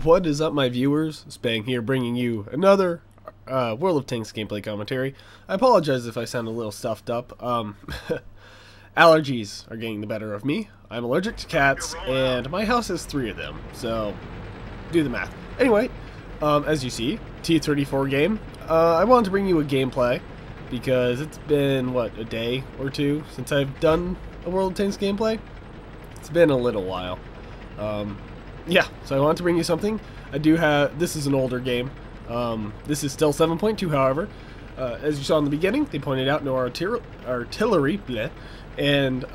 What is up, my viewers? Spang here, bringing you another World of Tanks gameplay commentary. I apologize if I sound a little stuffed up. Allergies are getting the better of me. I'm allergic to cats, and my house has 3 of them, so do the math. Anyway, as you see, T34 game. I wanted to bring you a gameplay because it's been, what, a day or 2 since I've done a World of Tanks gameplay? It's been a little while. Yeah, so I wanted to bring you something. I do have, this is an older game. This is still 7.2, however. As you saw in the beginning, they pointed out no artillery, bleh. And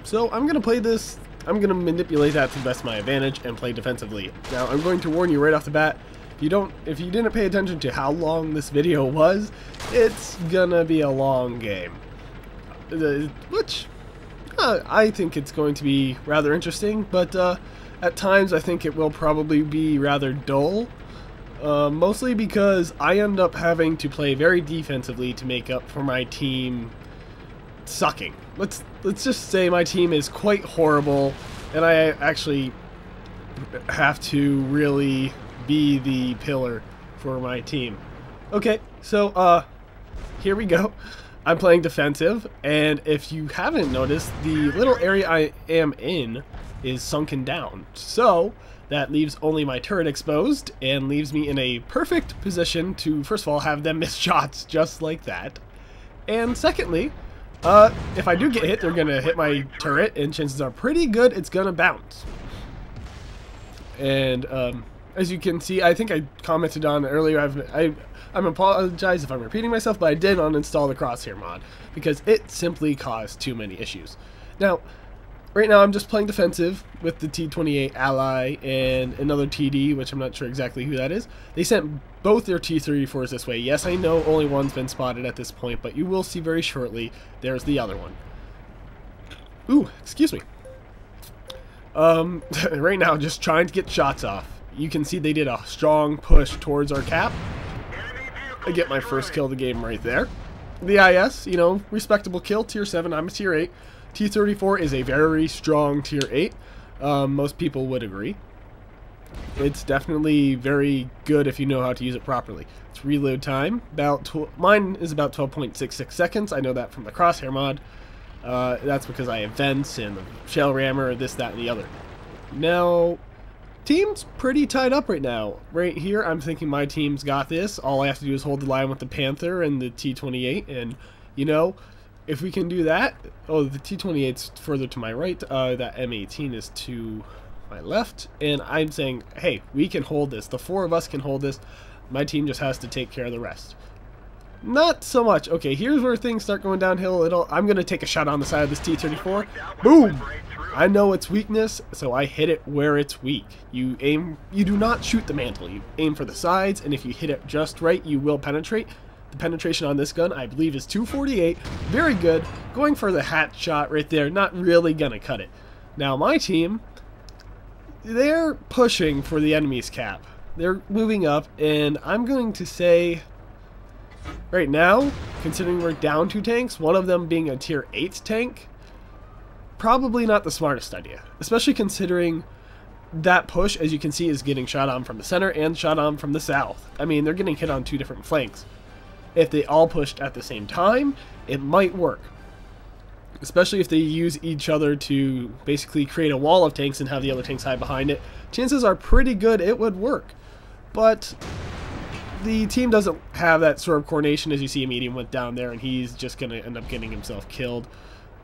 so I'm going to play this, I'm going to manipulate that to the best of my advantage and play defensively. Now, I'm going to warn you right off the bat, if you didn't pay attention to how long this video was, it's gonna be a long game. Which, I think it's going to be rather interesting, but at times I think it will probably be rather dull. Mostly because I end up having to play very defensively to make up for my team sucking. Let's just say my team is quite horrible, and I actually have to really be the pillar for my team. Okay, so here we go. I'm playing defensive, and if you haven't noticed, the little area I am in is sunken down. So that leaves only my turret exposed and leaves me in a perfect position to, first of all, have them miss shots just like that. And secondly, if I do get hit, they're going to hit my turret, and chances are pretty good it's going to bounce. And as you can see, I think I commented on earlier, I'm apologize if I'm repeating myself, but I did uninstall the crosshair mod because it simply caused too many issues. Now, right now I'm just playing defensive with the T28 ally and another TD, which I'm not sure exactly who that is. They sent both their T34s this way. Yes, I know only one's been spotted at this point, but you will see very shortly there's the other one. Ooh, excuse me. Right now, just trying to get shots off. You can see they did a strong push towards our cap. I get my first kill of the game right there. The IS, you know, respectable kill, tier 7, I'm a tier 8. T34 is a very strong tier 8. Most people would agree. It's definitely very good if you know how to use it properly. Its reload time, mine is about 12.66 seconds. I know that from the crosshair mod. That's because I have vents and the shell rammer, this, that, and the other. Now, team's pretty tied up right now. Right here, I'm thinking my team's got this. All I have to do is hold the line with the Panther and the T28, and, you know, if we can do that... Oh, the T28's further to my right. That M18 is to my left, and I'm saying, hey, we can hold this. The 4 of us can hold this. My team just has to take care of the rest. Not so much. Okay, here's where things start going downhill. I'm going to take a shot on the side of this T34. Boom! I know its weakness, so I hit it where it's weak. You do not shoot the mantle. You aim for the sides, and if you hit it just right, you will penetrate. The penetration on this gun, I believe, is 248. Very good. Going for the hat shot right there, not really going to cut it. Now, my team, they're pushing for the enemy's cap. They're moving up, and I'm going to say... Right now, considering we're down 2 tanks, one of them being a tier 8 tank, probably not the smartest idea. Especially considering that push, as you can see, is getting shot on from the center and shot on from the south. I mean, they're getting hit on 2 different flanks. If they all pushed at the same time, it might work. Especially if they use each other to basically create a wall of tanks and have the other tanks hide behind it. Chances are pretty good it would work. But the team doesn't have that sort of coordination. As you see, a medium went down there, and he's just going to end up getting himself killed.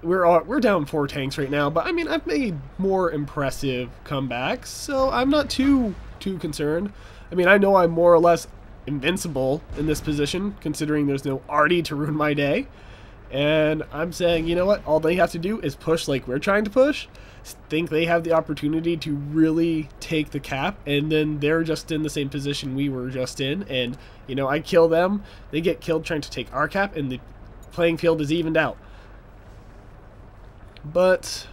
We're down 4 tanks right now, but I mean, I've made more impressive comebacks, so I'm not too concerned. I mean, I know I'm more or less invincible in this position, considering there's no arty to ruin my day. And I'm saying, you know what? All they have to do is push like we're trying to push. Think they have the opportunity to really take the cap, and then they're just in the same position we were just in. And, you know, I kill them, they get killed trying to take our cap, and the playing field is evened out. But,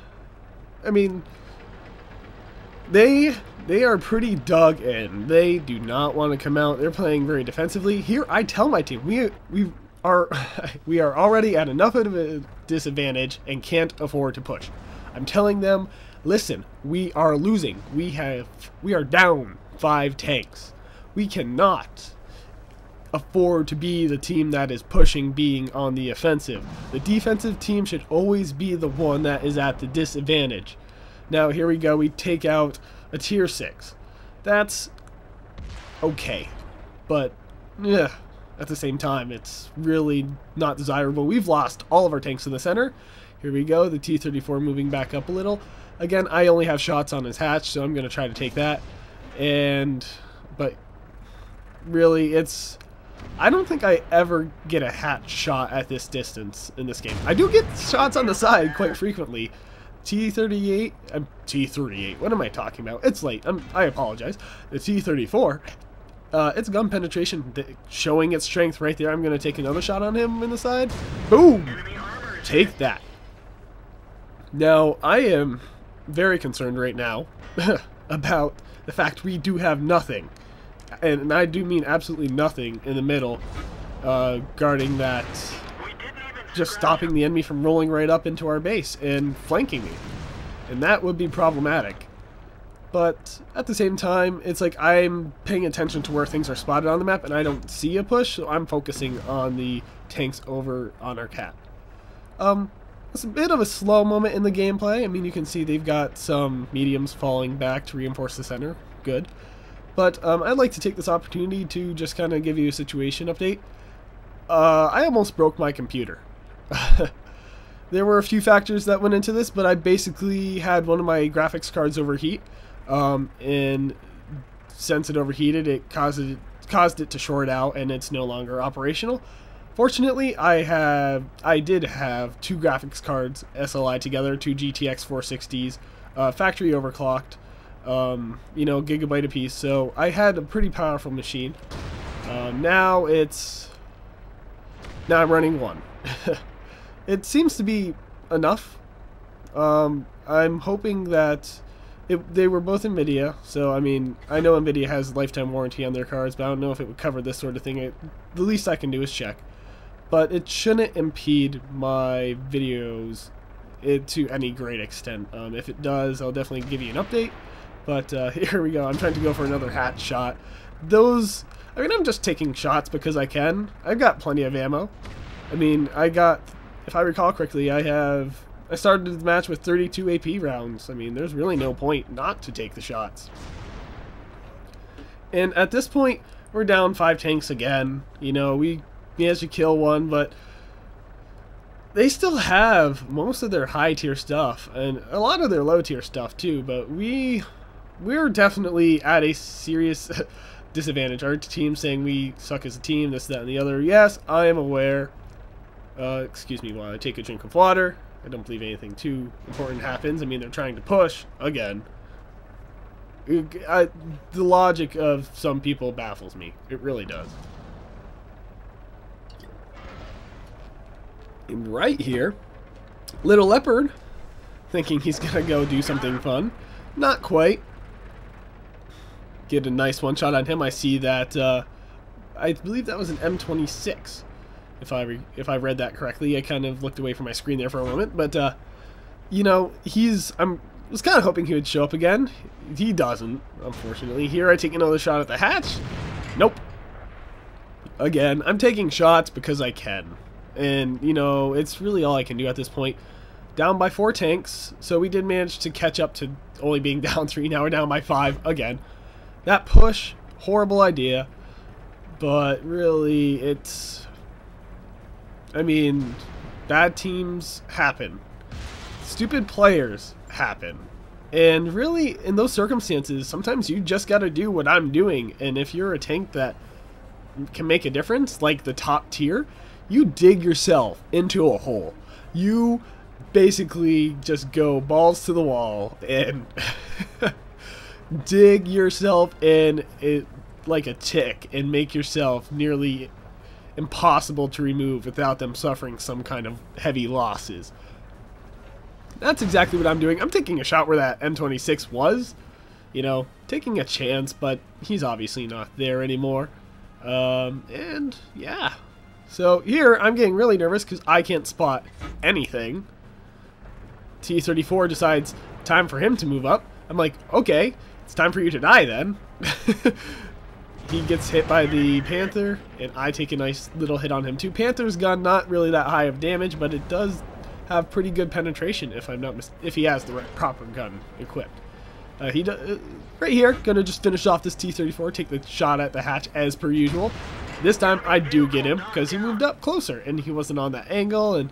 I mean, they are pretty dug in. They do not want to come out. They're playing very defensively. Here, I tell my team, we are already at enough of a disadvantage and can't afford to push. I'm telling them, listen, we are losing. We are down 5 tanks. We cannot afford to be the team that is pushing, being on the offensive. The defensive team should always be the one that is at the disadvantage. Now here we go, we take out a tier 6. That's okay, but yeah, at the same time it's really not desirable. We've lost all of our tanks in the center. Here we go, the T34 moving back up a little. Again, I only have shots on his hatch, so I'm going to try to take that. But really, I don't think I ever get a hatch shot at this distance in this game. I do get shots on the side quite frequently. T38, T38, what am I talking about? It's late, I apologize. The T34, it's gun penetration showing its strength right there. I'm going to take another shot on him in the side. Boom! Take that. Now, I am very concerned right now about the fact we do have nothing. And I do mean absolutely nothing in the middle guarding that, just stopping the enemy from rolling right up into our base and flanking me. And that would be problematic. But at the same time, it's like I'm paying attention to where things are spotted on the map and I don't see a push, so I'm focusing on the tanks over on our cap. It's a bit of a slow moment in the gameplay. I mean, you can see they've got some mediums falling back to reinforce the center. Good. But I'd like to take this opportunity to just kind of give you a situation update. I almost broke my computer. There were a few factors that went into this, but I basically had one of my graphics cards overheat, and since it overheated, it caused it to short out, and it's no longer operational. Fortunately, I did have 2 graphics cards SLI together, 2 GTX 460s, factory overclocked, you know, gigabyte apiece. So I had a pretty powerful machine. Now I'm running 1. It seems to be enough. I'm hoping that they were both NVIDIA, so I mean, I know NVIDIA has lifetime warranty on their cards, but I don't know if it would cover this sort of thing. The least I can do is check. But it shouldn't impede my videos to any great extent. If it does, I'll definitely give you an update. But here we go. I'm trying to go for another hatch shot. I mean, I'm just taking shots because I can. I've got plenty of ammo. I mean, if I recall correctly, I started the match with 32 AP rounds. I mean, there's really no point not to take the shots. And at this point, we're down 5 tanks again. You know, we managed to kill one, but they still have most of their high tier stuff and a lot of their low tier stuff too, but we're definitely at a serious disadvantage. Our team saying we suck as a team, this, that, and the other. Yes, I am aware. Excuse me while I take a drink of water. I don't believe anything too important happens. I mean, they're trying to push again. The logic of some people baffles me. It really does. And right here, Little Leopard, thinking he's gonna go do something fun. Not quite. Get a nice one shot on him. I see that. I believe that was an M26. If I read that correctly, I kind of looked away from my screen there for a moment. But you know, I was kind of hoping he would show up again. He doesn't, unfortunately. Here I take another shot at the hatch. Nope. Again, I'm taking shots because I can. And, you know, it's really all I can do at this point. Down by 4 tanks, so we did manage to catch up to only being down 3. Now we're down by 5 again. That push, horrible idea. But really, I mean, bad teams happen. Stupid players happen. And really, in those circumstances, sometimes you just gotta do what I'm doing. And if you're a tank that can make a difference, like the top tier, you dig yourself into a hole. You basically just go balls to the wall and dig yourself in like a tick and make yourself nearly impossible to remove without them suffering some kind of heavy losses. That's exactly what I'm doing. I'm taking a shot where that M26 was. You know, taking a chance, but he's obviously not there anymore. And yeah. So here, I'm getting really nervous because I can't spot anything. T34 decides time for him to move up. I'm like, okay, it's time for you to die then. He gets hit by the Panther, and I take a nice little hit on him too. Panther's gun not really that high of damage, but it does have pretty good penetration if he has the proper gun equipped. He does right here. Gonna just finish off this T34, take the shot at the hatch as per usual. This time I do get him because he moved up closer and he wasn't on that angle and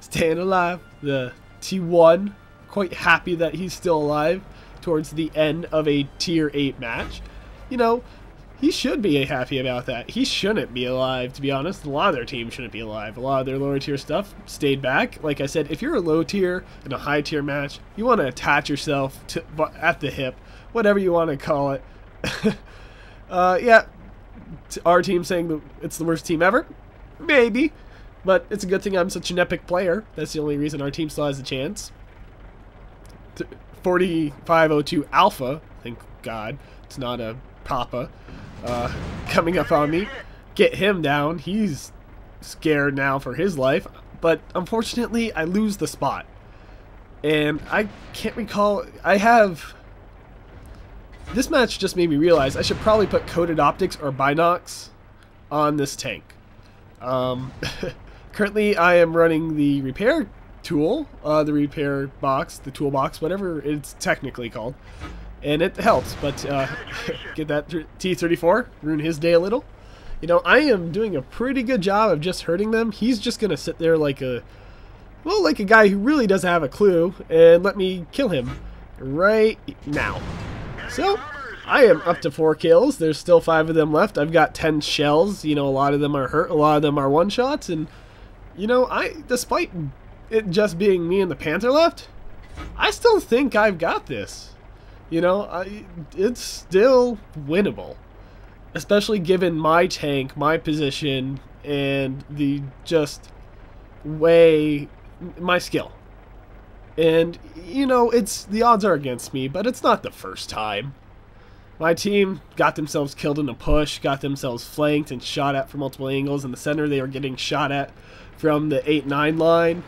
staying alive. The T1 quite happy that he's still alive towards the end of a tier 8 match. You know, he should be happy about that. He shouldn't be alive, to be honest. A lot of their team shouldn't be alive. A lot of their lower tier stuff stayed back. Like I said, if you're a low tier in a high tier match, you want to attach yourself to at the hip, whatever you want to call it. Yeah, our team saying that it's the worst team ever? Maybe. But it's a good thing I'm such an epic player. That's the only reason our team still has a chance. 4502 Alpha, thank God, it's not a Papa, coming up on me. Get him down. He's scared now for his life. But unfortunately, I lose the spot. And I can't recall. This match just made me realize I should probably put coated optics or binocs on this tank. Currently, I am running the repair tool, the repair box, the toolbox, whatever it's technically called. And it helps, but get that T34, ruin his day a little. You know, I am doing a pretty good job of just hurting them. He's just going to sit there like a guy who really doesn't have a clue and let me kill him right now. So, I am up to 4 kills. There's still 5 of them left. I've got 10 shells. You know, a lot of them are hurt. A lot of them are one-shots. And, you know, despite it just being me and the Panther left, I still think I've got this. You know, it's still winnable, especially given my tank, my position, and the just way my skill. And you know, the odds are against me, but it's not the first time. My team got themselves killed in a push, got themselves flanked and shot at from multiple angles. In the center, they were getting shot at from the 8-9 line.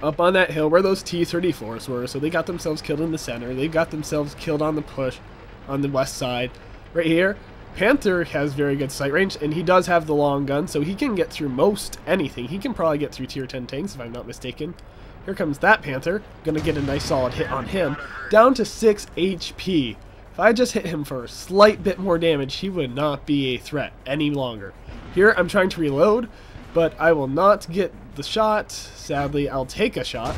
Up on that hill where those T34s were, so they got themselves killed in the center. They got themselves killed on the push on the west side. Right here, Panther has very good sight range, and he does have the long gun, so he can get through most anything. He can probably get through tier 10 tanks, if I'm not mistaken. Here comes that Panther. Gonna get a nice solid hit on him. Down to 6 HP. If I just hit him for a slight bit more damage, he would not be a threat any longer. Here, I'm trying to reload, but I will not get the shot. Sadly, I'll take a shot,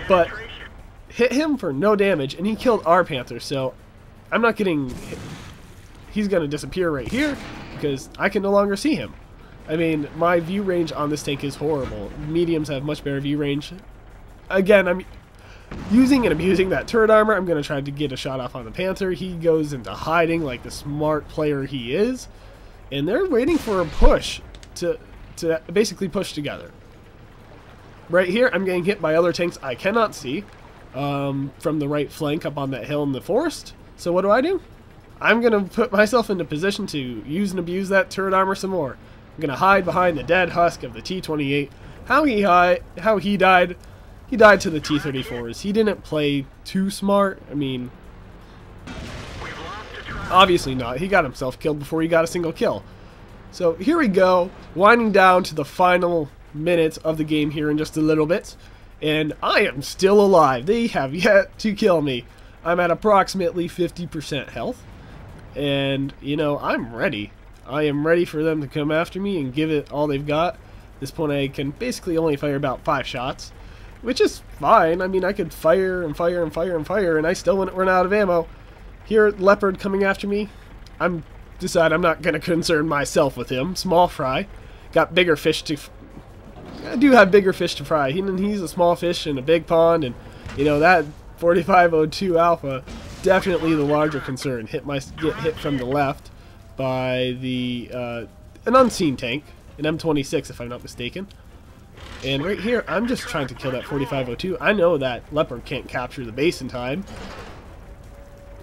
but hit him for no damage, and he killed our Panther, so I'm not getting hit. He's going to disappear right here because I can no longer see him. I mean, my view range on this tank is horrible. Mediums have much better view range. Again, I'm using and abusing that turret armor. I'm going to try to get a shot off on the Panther. He goes into hiding like the smart player he is, and they're waiting for a push to basically push together. Right here, I'm getting hit by other tanks I cannot see from the right flank up on that hill in the forest. So what do? I'm going to put myself into position to use and abuse that turret armor some more. I'm going to hide behind the dead husk of the T28. How he died? He died to the T34s. He didn't play too smart. I mean, obviously not. He got himself killed before he got a single kill. So here we go, winding down to the final minutes of the game here in just a little bit, and I am still alive. They have yet to kill me. I'm at approximately 50% health, and you know, I'm ready. I am ready for them to come after me and give it all they've got. At this point, I can basically only fire about 5 shots, which is fine. I mean, I could fire and fire and fire and fire, and I still wouldn't run out of ammo. Here, Leopard coming after me. I'm not going to concern myself with him. Small fry. Got bigger fish to... I do have bigger fish to fry. He's a small fish in a big pond, and, you know, that 4502 Alpha, definitely the larger concern. Get hit from the left by the an unseen tank, an M26 if I'm not mistaken. And right here, I'm just trying to kill that 4502. I know that Leopard can't capture the base in time.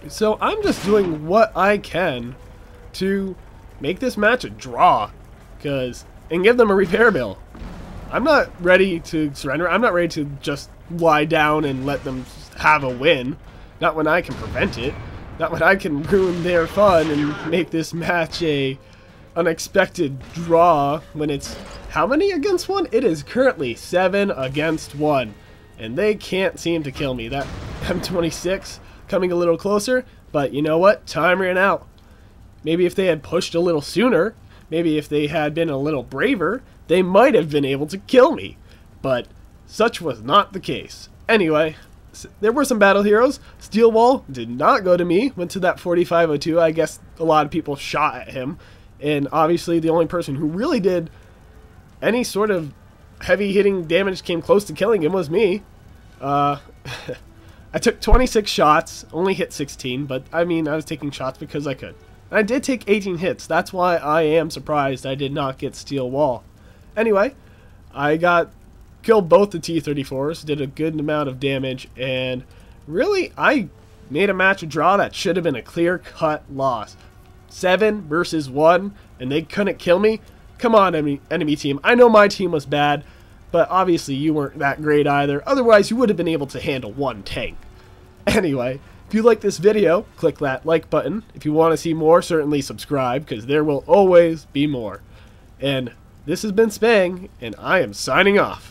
So I'm just doing what I can to make this match a draw, and give them a repair bill. I'm not ready to surrender. I'm not ready to just lie down and let them have a win. Not when I can prevent it. Not when I can ruin their fun and make this match a unexpected draw when it's how many against 1? It is currently 7 against 1. And they can't seem to kill me. That M26 coming a little closer, but you know what? Time ran out. Maybe if they had pushed a little sooner, maybe if they had been a little braver, they might have been able to kill me. But such was not the case. Anyway, there were some battle heroes. Steel Wall did not go to me. Went to that 4502. I guess a lot of people shot at him. And obviously the only person who really did any sort of heavy hitting damage came close to killing him was me. I took 26 shots, only hit 16, but I mean, I was taking shots because I could. I did take 18 hits. That's why I am surprised I did not get Steel Wall. Anyway, I killed both the T34s, did a good amount of damage, and really, I made a match a draw that should have been a clear-cut loss. 7 versus 1, and they couldn't kill me? Come on, enemy team. I know my team was bad, but obviously you weren't that great either. Otherwise, you would have been able to handle 1 tank. Anyway, if you like this video, click that like button. If you want to see more, certainly subscribe, because there will always be more. And this has been Spang, and I am signing off.